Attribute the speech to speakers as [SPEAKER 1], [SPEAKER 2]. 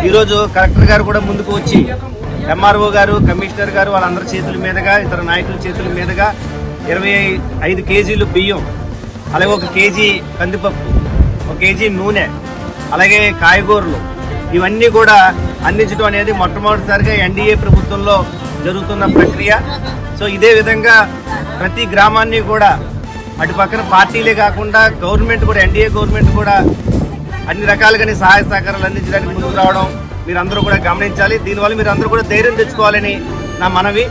[SPEAKER 1] ఈరోజు కలెక్టర్ గారు కూడా ముందుకు వచ్చి ఎంఆర్ఓ గారు, కమిషనర్ గారు వాళ్ళందరి చేతుల మీదుగా, ఇతర నాయకుల చేతుల మీదుగా 25 కేజీలు బియ్యం, అలాగే 1 కేజీ కందిపప్పు, 1 కేజీ నూనె, అలాగే కాయగూరలు ఇవన్నీ కూడా అందించడం అనేది మొట్టమొదటిసారిగా ఎన్డీఏ ప్రభుత్వంలో జరుగుతున్న ప్రక్రియ. సో ఇదే విధంగా ప్రతి గ్రామాన్ని కూడా అటు పక్కన పార్టీలే కాకుండా గవర్నమెంట్ కూడా, ఎన్డీఏ గవర్నమెంట్ కూడా అన్ని రకాలుగానే సహాయ సహకారాలు అందించడానికి ముందుకు రావడం మీరందరూ కూడా గమనించాలి. దీనివల్ల మీరందరూ కూడా ధైర్యం తెచ్చుకోవాలని నా మనవి.